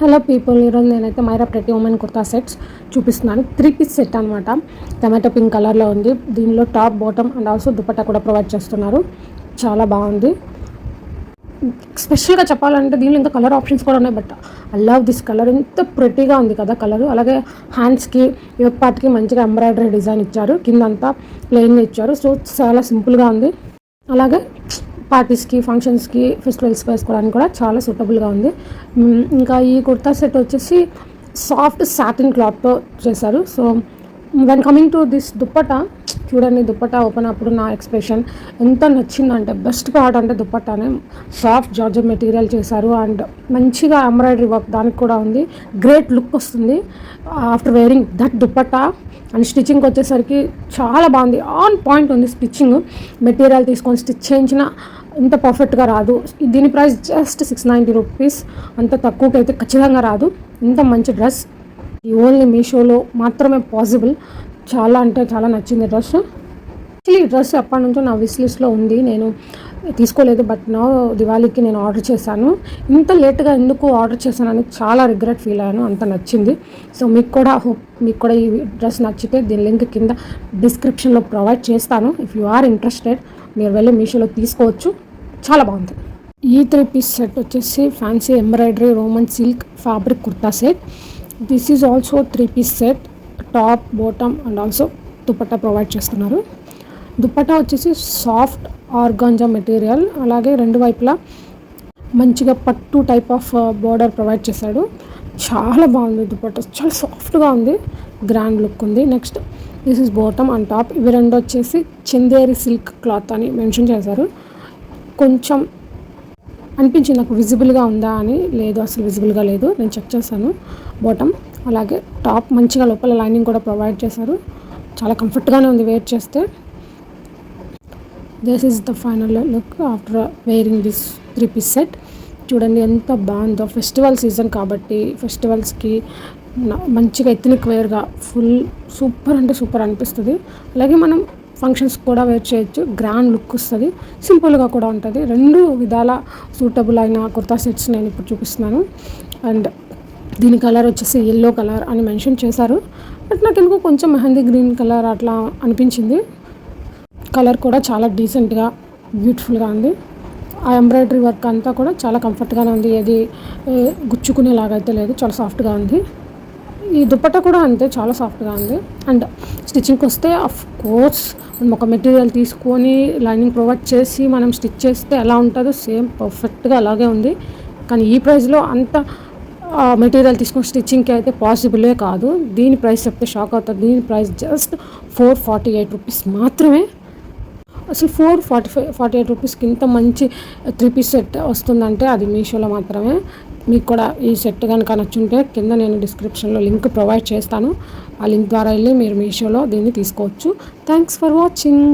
Hello people, ఈరోజు నేనైతే మైరా ప్రతి ఉమెన్ కుర్తా సెట్స్ చూపిస్తున్నాను. 3 పీస్ సెట్ అనమాట. టమాటో పింక్ కలర్లో ఉంది. దీనిలో top, bottom and also dupatta కూడా ప్రొవైడ్ చేస్తున్నారు. చాలా బాగుంది. స్పెషల్గా చెప్పాలంటే దీనిలో ఇంకా కలర్ ఆప్షన్స్ కూడా ఉన్నాయి. But I love this colour. ఎంత ప్రెటీగా ఉంది కదా కలర్. అలాగే హ్యాండ్స్కి, యోక్ పార్ట్కి మంచిగా ఎంబ్రాయిడరీ డిజైన్ ఇచ్చారు. కిందంతా ప్లెయిన్గా ఇచ్చారు. సో చాలా సింపుల్గా ఉంది. అలాగే పార్టీస్కి, ఫంక్షన్స్కి, ఫెస్టివల్స్ వేసుకోవడానికి కూడా చాలా సూటబుల్గా ఉంది. ఇంకా ఈ కుర్తా సెట్ వచ్చేసి సాఫ్ట్ సాటిన్ క్లాత్తో చేశారు. So when coming to this dupatta, చూడండి దుప్పటా ఓపెన్ అప్పుడు నా ఎక్స్ప్రెషన్ ఎంత నచ్చిందంటే, బెస్ట్ పార్ట్ అంటే దుప్పటానే. సాఫ్ట్ జార్జెట్ మెటీరియల్ చేశారు అండ్ మంచిగా ఎంబ్రాయిడరీ వర్క్ దానికి కూడా ఉంది. గ్రేట్ లుక్ వస్తుంది after wearing that dupatta. And stitching వచ్చేసరికి చాలా బాగుంది. ఆన్ పాయింట్ ఉంది స్టిచ్చింగ్. మెటీరియల్ తీసుకొని స్టిచ్ చేయించిన ఇంత పర్ఫెక్ట్గా రాదు. దీని ప్రైస్ జస్ట్ 690 రూపీస్. అంత తక్కువకి అయితే ఖచ్చితంగా రాదు. ఇంత మంచి డ్రెస్ ఈ ఓన్లీ మీషోలో మాత్రమే పాసిబుల్. చాలా అంటే చాలా నచ్చింది డ్రెస్. యాక్చువల్లీ ఈ డ్రెస్ ఎప్పటి నుంచో నా విష్ లిస్ట్లో ఉంది. నేను తీసుకోలేదు, బట్ నా దివాళీకి నేను ఆర్డర్ చేశాను. ఇంత లేట్గా ఎందుకు ఆర్డర్ చేశానని చాలా రిగ్రెట్ ఫీల్ అయ్యాను. అంత నచ్చింది. సో మీకు కూడా ఈ డ్రెస్ నచ్చితే దీని లింక్ కింద డిస్క్రిప్షన్లో ప్రొవైడ్ చేస్తాను. ఇఫ్ యు ఆర్ ఇంట్రెస్టెడ్ మీరు వెళ్ళి మీషోలో తీసుకోవచ్చు. చాలా బాగుంది. ఈ 3 పీస్ సెట్ వచ్చేసి fancy embroidery Roman silk fabric kurta set. This is also 3 piece set. Top, bottom and also dupatta provide చేస్తున్నారు. దుపట్టా వచ్చేసి సాఫ్ట్ ఆర్గాంజా మెటీరియల్. అలాగే రెండు వైపులా మంచిగా పట్టు టైప్ ఆఫ్ బోర్డర్ ప్రొవైడ్ చేశాడు. చాలా బాగుంది దుపట్టా. చాలా సాఫ్ట్గా ఉంది. గ్రాండ్ లుక్ ఉంది. Next this is bottom and top. ఇవి రెండు వచ్చేసి చందేరి సిల్క్ క్లాత్ అని మెన్షన్ చేశారు. కొంచెం అనిపించింది నాకు విజిబుల్గా ఉందా అని. లేదు, అసలు విజిబుల్గా లేదు. నేను చెక్ చేశాను. బాటమ్ అలాగే టాప్ మంచిగా లోపల లైనింగ్ కూడా ప్రొవైడ్ చేశారు. చాలా కంఫర్ట్గానే ఉంది వేర్ చేస్తే. This is the final look after wearing this 3 piece set. చూడండి ఎంత బాగుందో. ఫెస్టివల్ సీజన్ కాబట్టి ఫెస్టివల్స్కి మంచిగా ఎథ్నిక్ వేర్గా ఫుల్ సూపర్ అంటే సూపర్ అనిపిస్తుంది. అలాగే మనం ఫంక్షన్స్ కూడా వేర్ చేయొచ్చు. గ్రాండ్ లుక్ వస్తుంది. సింపుల్గా కూడా ఉంటుంది. రెండు విధాల సూటబుల్ అయిన కుర్తా సెట్స్ నేను ఇప్పుడు చూపిస్తున్నాను. అండ్ దీని కలర్ వచ్చేసి ఎల్లో కలర్ అని మెన్షన్ చేశారు. బట్ నాకు ఎందుకో కొంచెం మెహందీ గ్రీన్ కలర్ అట్లా అనిపించింది. కలర్ కూడా చాలా డీసెంట్గా బ్యూటిఫుల్గా ఉంది. ఆ ఎంబ్రాయిడరీ వర్క్ అంతా కూడా చాలా కంఫర్ట్గానే ఉంది. ఏది గుచ్చుకునేలాగైతే లేదు. చాలా సాఫ్ట్గా ఉంది. ఈ దుపట్టా కూడా అంతే, చాలా సాఫ్ట్గా ఉంది. అండ్ స్టిచ్చింగ్కి వస్తే అఫ్ కోర్స్ మనం ఒక మెటీరియల్ తీసుకొని లైనింగ్ ప్రొవైడ్ చేసి మనం స్టిచ్ చేస్తే ఎలా ఉంటుందో సేమ్ పర్ఫెక్ట్గా అలాగే ఉంది. కానీ ఈ ప్రైస్లో అంత మెటీరియల్ తీసుకొని స్టిచ్చింగ్కి అయితే పాసిబులే కాదు. దీని ప్రైస్ చెప్తే షాక్ అవుతుంది. దీని ప్రైస్ జస్ట్ 448 రూపీస్ మాత్రమే. అసలు 448 రూపీస్కి ఇంత మంచి 3 పీస్ సెట్ వస్తుందంటే అది మీషోలో మాత్రమే. మీకు కూడా ఈ సెట్ కనుక నచ్చుంటే కింద నేను డిస్క్రిప్షన్లో లింక్ ప్రొవైడ్ చేస్తాను. ఆ లింక్ ద్వారా వెళ్ళి మీరు మీషోలో దీన్ని తీసుకోవచ్చు. Thanks for watching.